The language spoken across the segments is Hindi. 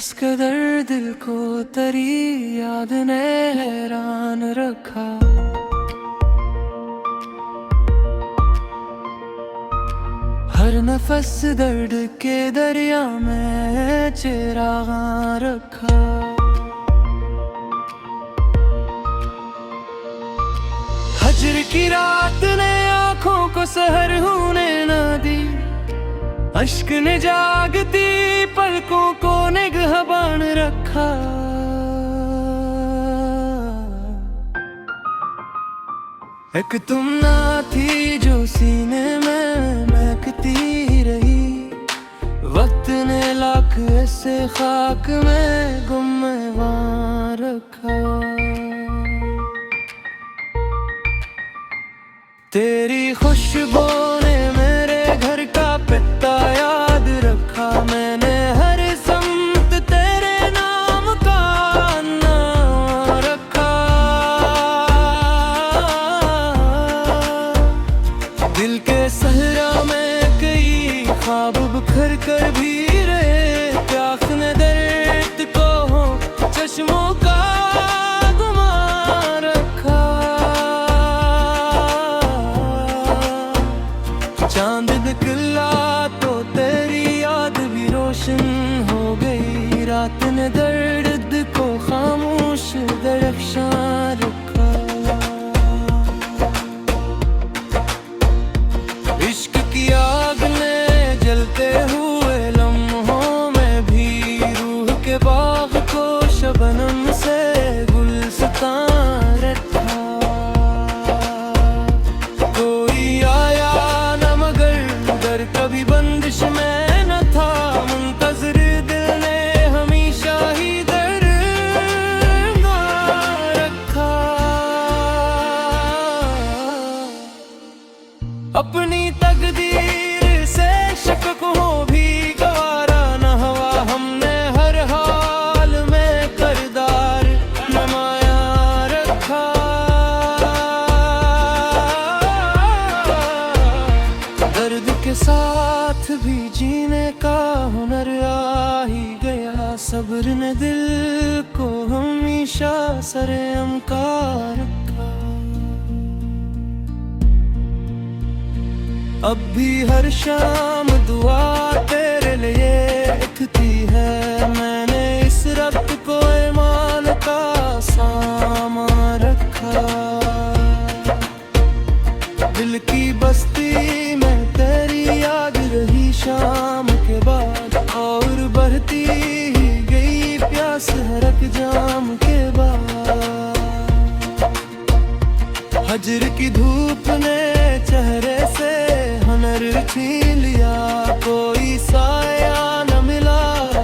किस कदर दिल को तेरी याद ने हैरान रखा। हर नफस दर्द के दरिया में चिरागा रखा। हजर की रात ने आंखों को सहर होने न दी। अश्क ने जागती पलकों को निगहबान रखा। एक तुम ना थी जो सीने में महकती रही। वक्त ने लाख ऐसे खाक में गुम्मेवां रखा। तेरी खुशबू ने मेरे घर का पता याद रखा। मैंने हर सम्त तेरे नाम का नाम रखा। दिल के सहरा में कई ख्वाब बिखर कर भी रहे। प्यास ने दर्द को हो चश्मों का चांद निकला तो तेरी याद भी रोशन हो गई। रात ने दर्द को खामोश दरख्शां रखा। इश्क की आग ने जलते हुए लम्हों में भी रूह के बाग को शबनम से गुलस्तां रखा। कभी बंदिश में न था मुंतज़िर दिल ने हमेशा ही दरगाह रखा। अपनी तकदीर से शक हो भी गवारा न हुआ। हमने हर हाल में करदार नमाया रखा। दर्द के साथ भी जीने का हुनर आ ही गया। सब्र ने दिल को हमेशा सरेआम रखा। अब भी हर शाम दुआ तेरे लिए लिखती है। मैंने इस रब को ईमान का सामान रखा। दिल की बस्ती में तेरी याद रही शाम के बाद। और बढ़ती ही गई प्यास हर एक जाम के बाद। हजर की धूप ने चेहरे से हुनर छीन लिया। कोई साया न मिला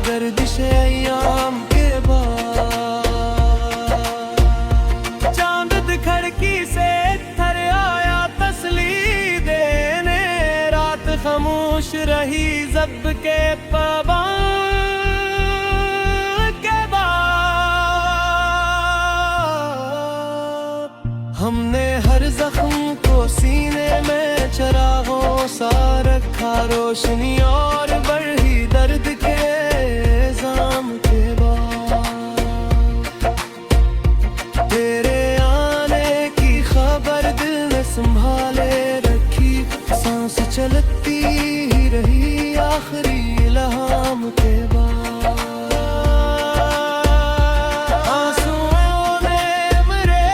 गर्दिश अय्याम के बाद। चांद खिड़की से थर आया तसली देने। रात खामोश रही ज़ब के पाबंद के बाद। हमने हर जख्म को सीने में चरागों सा रखा। रोशनी और बढ़ी दर्द के इल्जाम के बाद। तेरे आने की खबर दिल ने संभाले रखी। सांस चलती ही रही आखिरी इल्हाम के बाद। आंसुओं ने मेरे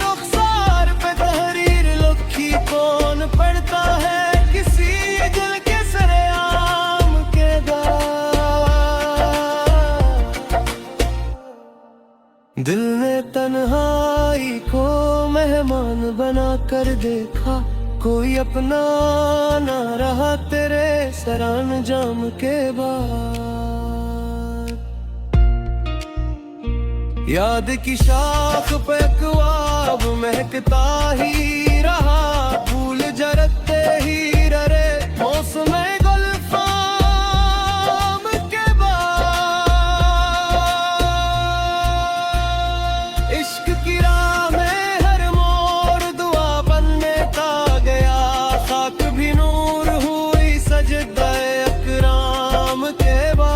रुखसार पे तहरीर लिखी। कौन पढ़ता है किसी दिल के सरेआम के बाद। दिल ने तन्हाई को मेहमान बना कर देखा। कोई अपना ना रहा तेरे सरंजाम के बाद। याद की शाख पे ख्वाब महकता ही रहा। फूल जरते ही ररे मौसम गुलफाम के बाद। इश्क की राह में हर मोड़ दुआ बनने का गया। खाक भी नूर हुई सजदा अकराम के बाद।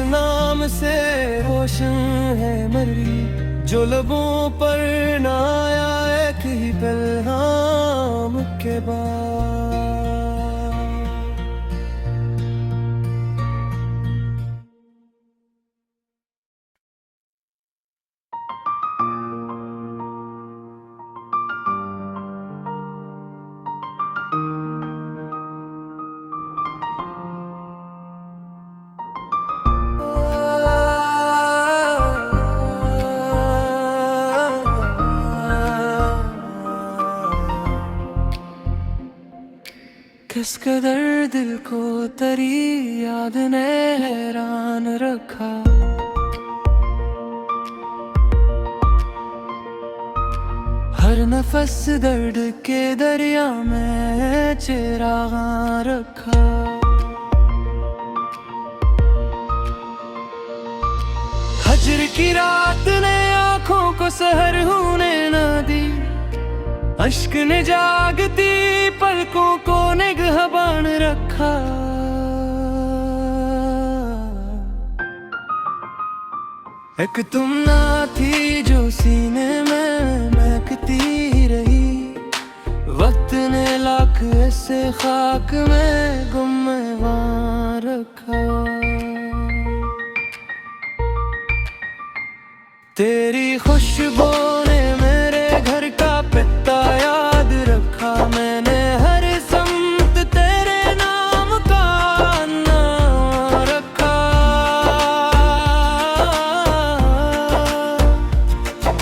नाम से रोशन है मरी, जो लबों पर न आया एक ही पैगाम के बाद। किस कदर दिल को तेरी याद ने हैरान रखा, हर नफस दर्द के दरिया में चिराग रखा। हजर की रात ने आंखों को सहर होने न दी, अश्क ने जागती पलकों को निगहबान रखा। एक तुम ना थी जो सीने में महकती रही, वक्त ने लाख ऐसे खाक में गुम्मेवार रखा। तेरी खुशबू ने मेरे घर का पता याद रखा, मैंने हर सम्त तेरे नाम का नाम रखा।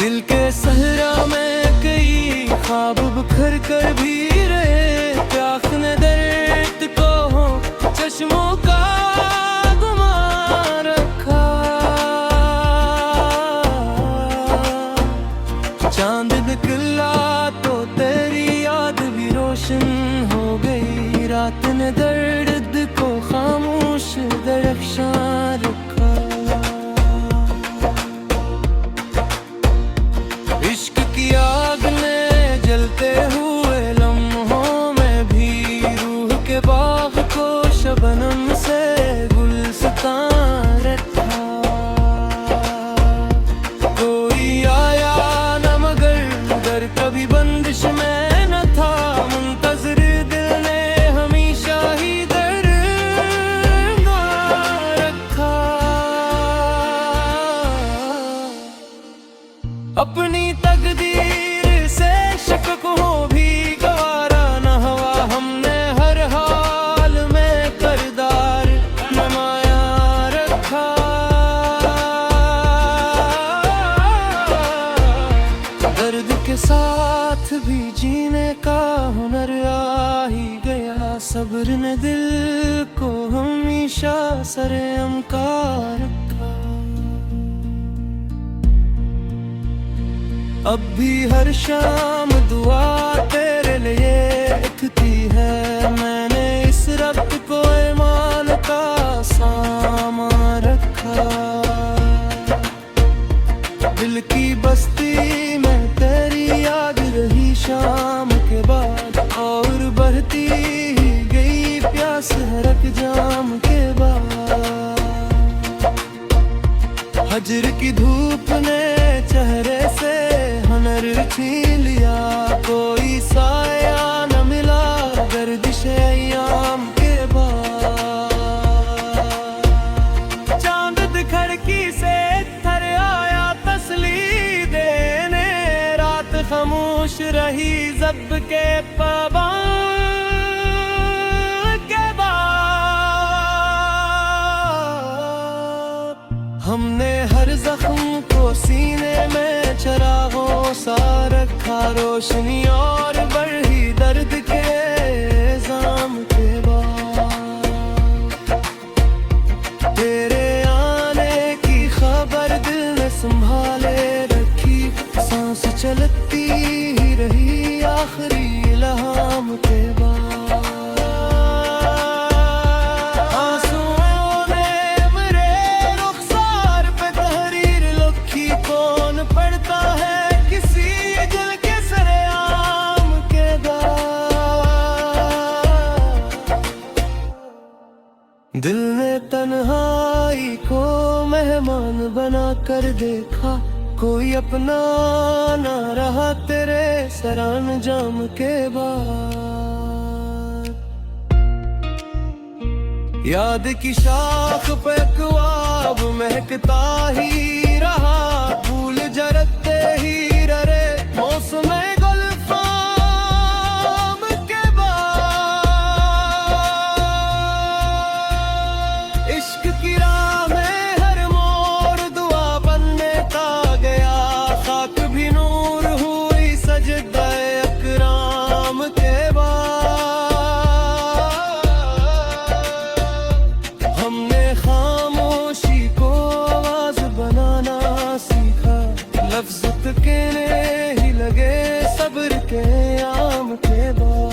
दिल के सहरा में कई ख्वाब बिखर कर भी रहे, प्यास ने दर्द को चश्मों का चांद निकला तो तेरी याद भी रोशन हो गई, रात ने दर्द को खामोश दरख्शां रखा। इश्क की आग ने जलते हुए लम्हों में भी रूह के बाग को शबनम से गुलस्तां रखा। कभी बंदिश में न था, मुंतज़िर दिल ने हमेशा ही दरगाह रखा। अपनी तकदीर से शक को भी गवारा न हवा, हमने हर हाल में करदार नमाया रखा। दर्द के साथ भी जीने का हुनर आ ही गया, सब्र ने दिल को हमेशा सरेआम का रखा। अब भी हर शाम दुआ तेरे लिए उठती है, मैंने इस रब्त को ईमान का सामान रखा। दिल की बस्ती में तेरी याद रही शाम के बाद, और बढ़ती ही गई प्यास हर एक जाम के बाद। हजर की धूप ने चेहरे से हुनर छीन लिया, कोई साया न मिला गर्दिश अय्याम के बाद। चांद खिड़की से थर आया तसली देने, रात खामोश रही ज़ब के पाबंद के बाद। हमने हर जख्म को सीने में चरागों सा रखा, रोशनी और बढ़ी दर्द के इल्जाम के बाद। तेरे आने की खबर दिल ने संभाले रखी, सांस चलती ही रही आखिरी लम्हाम के बाद। आंसुओं ने मेरे रुखसार पे तहरीर लिखी, कौन पढ़ता है किसी दिल के सरेआम के बाद। दिल ने तन्हाई को बना कर देखा, कोई अपना ना रहा तेरे सरंजाम के बाद। याद की शाख पे ख्वाब महकता ही रहा, फूल झरते ही ररे मौसम गुलफाम के बाद। इश्क की राह में हर मोड़ दुआ बनने ता गया, खाक भी नूर हुई सजदा अकराम के बाद। हमने खामोशी को आवाज बनाना सीखा, लफ्ज कहने ही लगे सब्र के आम के बाद।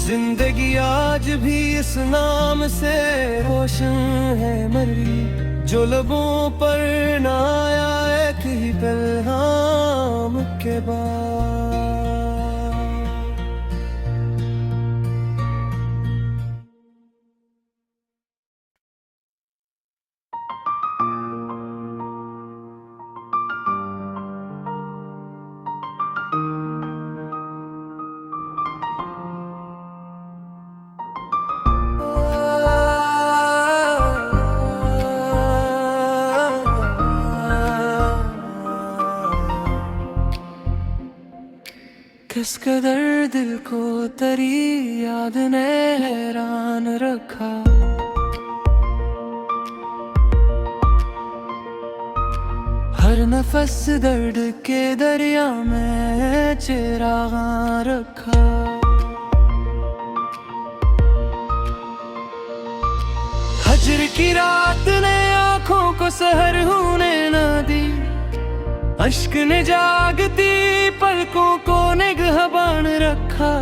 जिंदगी आज भी इस नाम से रोशन है मरी, जो लबों पर ना आया एक ही पैगाम के बाद। किस कदर दिल को तेरी याद ने हैरान रखा, हर नफस दर्द के दरिया में चिराग रखा। हजर की रात ने आंखों को सहर होने न दी, अश्क ने जागती पलकों को निगहबान रखा।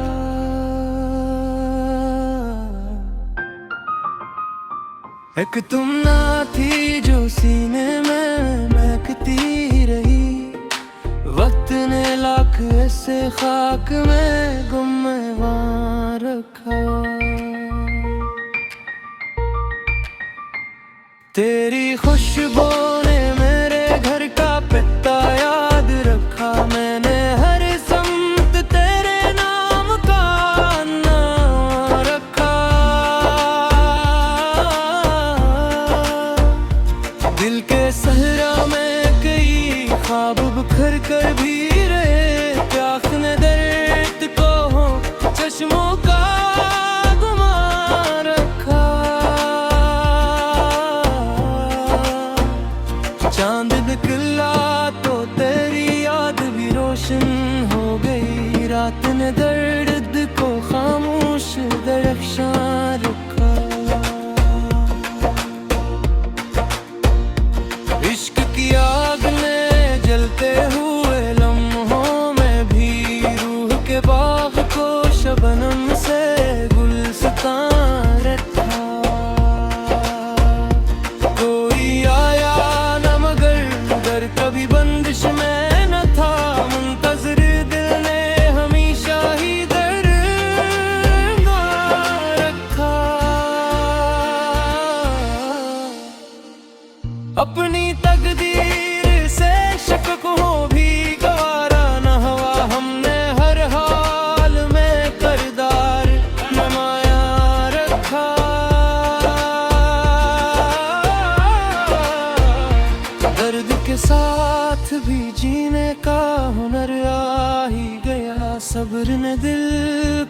एक तुम ना थी जो सीने में महकती रही, वक्त ने लाख ऐसे खाक में गुमवां रखा। तेरी खुशबू ने मेरे घर का पता याद रखा, मैंने हर समत तेरे नाम का नाम रखा। दिल के सहरा में कई ख्वाब बिखर कर भी रहे, प्यास ने दर्द को हो चश्मों का गुमान रखा। चांद निकला तो तेरी याद भी रोशन हो गई, रात ने दर्द को खामोश दरख्शां रखा। इश्क की आग में जलते हुए लम्हों में भी रूह के बाग को शबनम से गुलस्तान रखा। कोई आया कभी बंदिश में न था, मुंतज़िर दिल ने हमेशा ही दरगाह रखा। अपनी तकदीर से शक को भी गवारा न हुआ, हमने हर हाल में करदार नमाया रखा। दर्द के साथ भी जीने का हुनर आ ही गया, सब्र ने दिल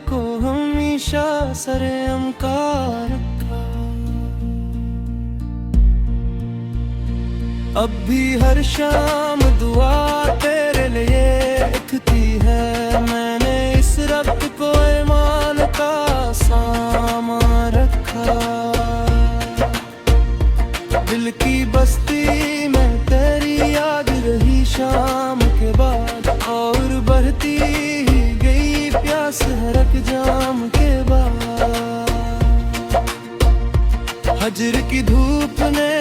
को हमेशा सरेआम का रखा। अब भी हर शाम दुआ तेरे लिए उठती है, मैंने इस रब्त को ईमान का सामान रखा। दिल की बस्ती में तेरी याद रही शाम के बाद, और बढ़ती ही गई प्यास हर एक जाम के बाद। हजर की धूप ने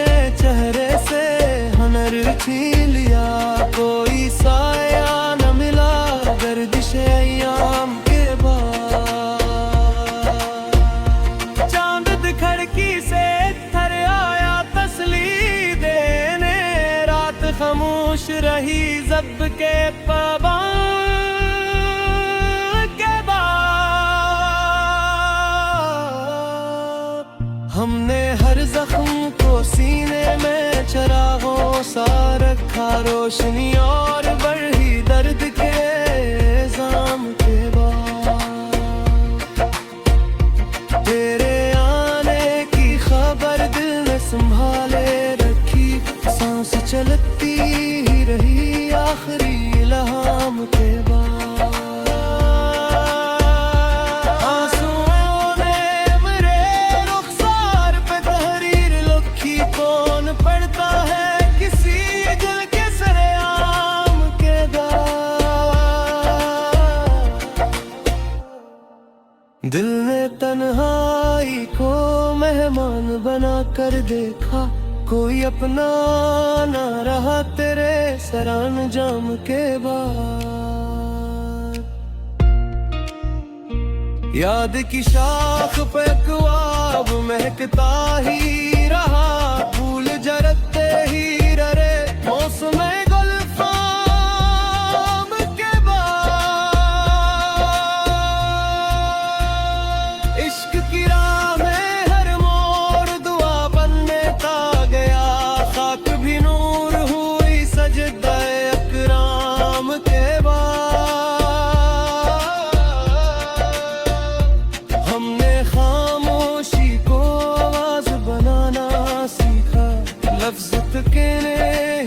चेहरे से हुनर छीन लिया, कोई साया न मिला गर्दिश अय्याम के बाद। चांद खिड़की से थर आया खामोश रही जब के पबान के बाद। हमने हर जख्म को सीने में चरागों सा रखा, रोशनी और बढ़ी दर्द के इल्जाम के बाद। तेरे आने की खबर दिल ने संभाले रखी, सांस चलती ही रही आखिरी इल्हाम के बाद। आंसुओं ने मेरे रुखसार पे तहरीर लिखी, कौन पढ़ता है किसी दिल के सरेआम के दाग। दिल ने तन्हाई को मेहमान बना कर देखा, कोई अपना ना रहा तेरे सरंजाम के बाद। याद की शाख पे ख्वाब महकता ही रहा, फूल जरते ही रहे मौसम गुलफाम के बाद। इश्क की राह में हर मोड़ दुआ बनने ता गया, खाक भी नूर हुई सजदाए अकराम के बाद। हमने खामोशी को आवाज बनाना सीखा, लफ्ज कहने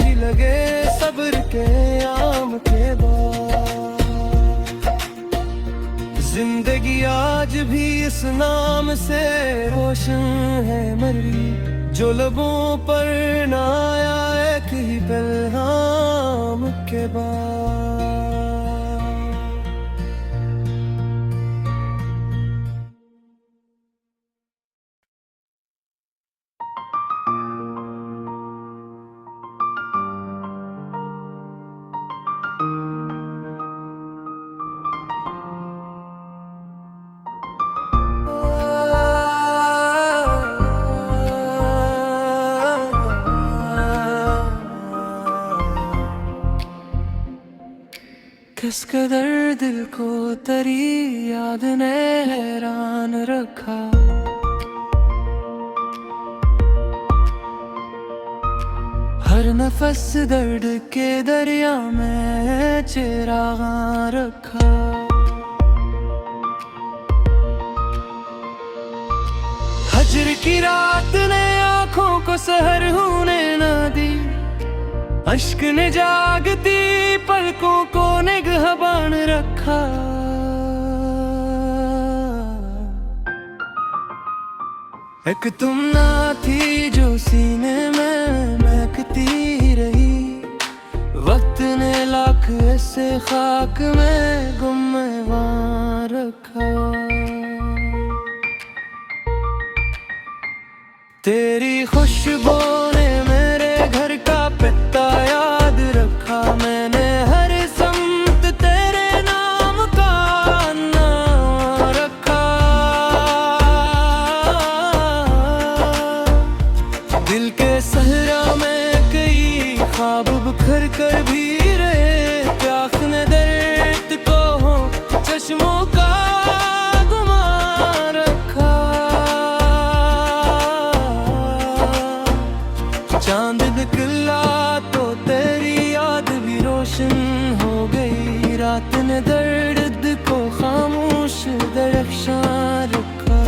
ही लगे सब्र के आम के बाद। जिंदगी आज भी इस नाम से रोशन है मरी, जो लबों पर ना आया एक ही पैगाम के बाद। किस कदर दिल को तेरी याद ने हैरान रखा, हर नफस दर्द के दरिया में चिरागा रखा। हजर की रात ने आंखों को सहर होने ना दी, अश्क ने जागती पलकों को निगहबान रखा। एक तुम ना थी जो सीने में महकती रही, वक्त ने लाख ऐसे खाक में गुम्मेवां रखा। तेरी खुशबू ने मेरे घर का पता याद रखा, मैंने हर सम्त तेरे नाम का नाम रखा। दिल के सहरा में कई ख्वाब बिखर कर भी रहे, प्यास ने दर्द को चश्मों का गुमान रखा। चांद निकला तो तेरी याद भी रोशन हो गई, रात ने दर्द को खामोश दरख्शां रखा।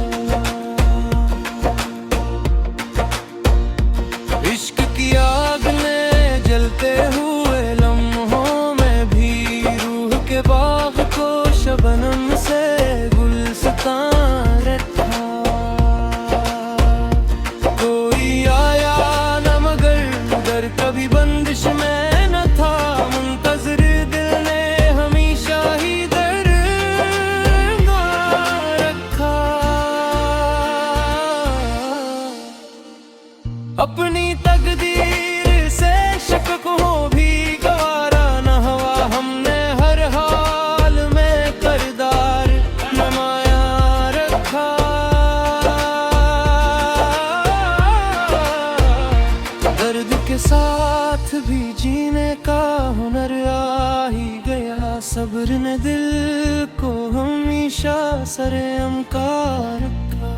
इश्क की आग में जलते हुए लम्हों में भी रूह के बाग को शबनम से गुलस्तां रखा। कोई आया न मगर दर कभी बंदिश में न था, मुंतज़िर दिल ने हमेशा ही दरगाह रखा। अपनी तकदीर से शक हो भी भी जीने का हुनर आ ही गया। सब्र ने दिल को हमेशा सरेआम का रखा।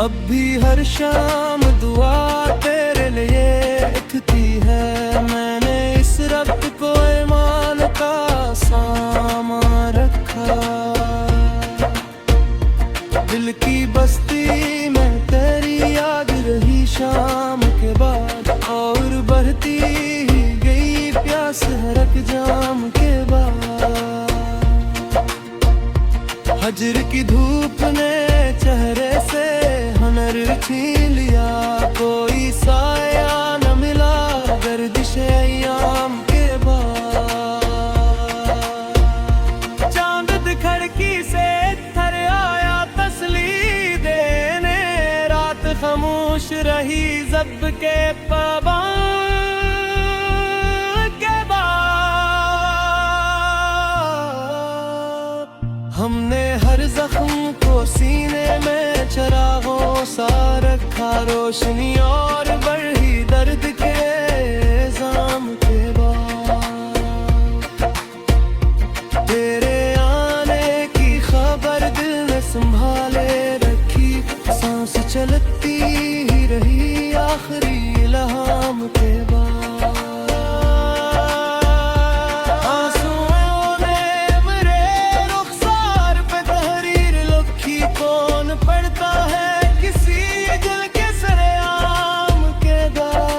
अब भी हर शाम दुआ तेरे लिए उठती है। मैंने इस रब को ईमान का सामान रखा। दिल की बस्ती में तेरी याद रही शाम के बाद, और बढ़ती ही गई प्यास हरक जाम के बाद। हजर की धूप ने चेहरे से हुनर छीन लिया। कोई साया न मिला गर्दिश अय्याम के बाद। चांद खिड़की से थर आया तसली देने। रात खामोश रही जब के पाबंद के बाद। हमने हर जख्म को सीने में चरागों सा रखा। रोशनी और बढ़ी दर्द के जाम के बाद। तेरे आने की खबर दिल ने संभाले रखी। सांस चलती ही रही आखिरी इल्हाम के बाद। आंसुओं ने मेरे रुखसार पे तहरीर लिखी। कौन पढ़ता है किसी दिल के सरेआम के बाद।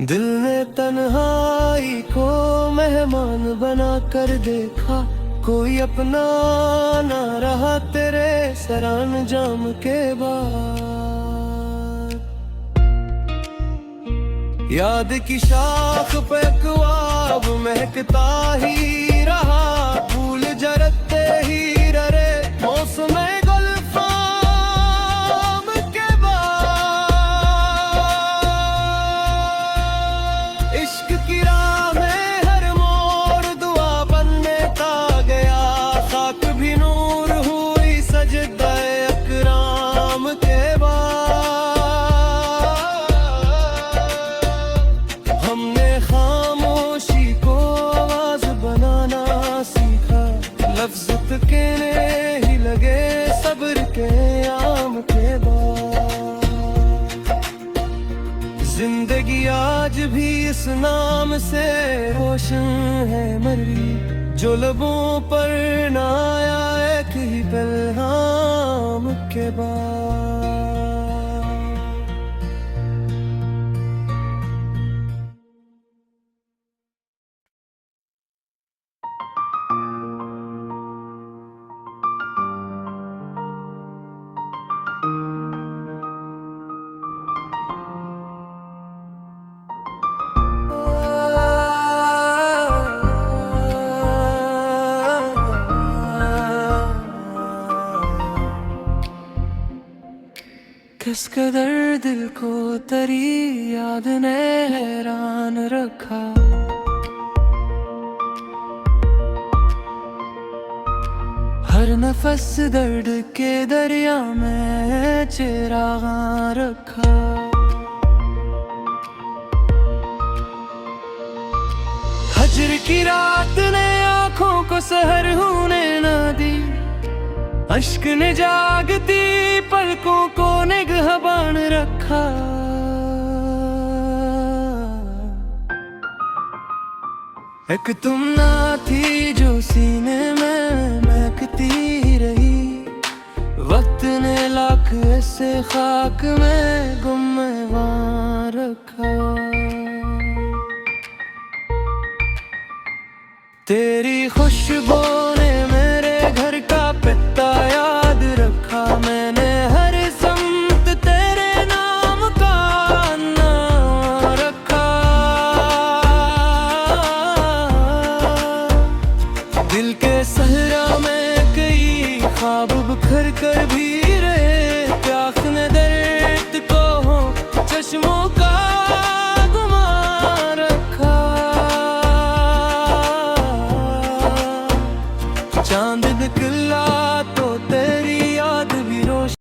दिल ने तन्हाई को मेहमान बना कर देखा। कोई अपना ना रहा तेरे सरंजाम के बाद। याद की शाख पे ख्वाब महकता ही रहा। फूल जरते ही ररे मौसम गुलफाम के बाद। इश्क की राह में हर मोड़ दुआ बनने का गया। खाक भी नूर हुई सजदा अकराम के बाद। हमने खामोशी को आवाज बनाना सीखा। लफ्ज कहने ही लगे सब्र के आम के बाद। जिंदगी आज भी इस नाम से रोशन है मरी। जो लबों पर ना आया एक ही पैगाम के बाद। किस कदर दिल को तेरी याद ने हैरान रखा। हर नफस दर्द के दरिया में चिरागा रखा। हजर की रात ने आंखों को सहर होने न दी। अश्क ने जागती पलकों को निगहबान रखा। एक तुम ना थी जो सीने में महकती रही। वक्त ने लाख ऐसे खाक में गुम्मेवार रखा। तेरी खुशबू ने मेरे घर का पता याद रखा। मैंने हर सम्त तेरे नाम का नाम रखा। दिल के सहरा में कई ख्वाब बिखर कर भी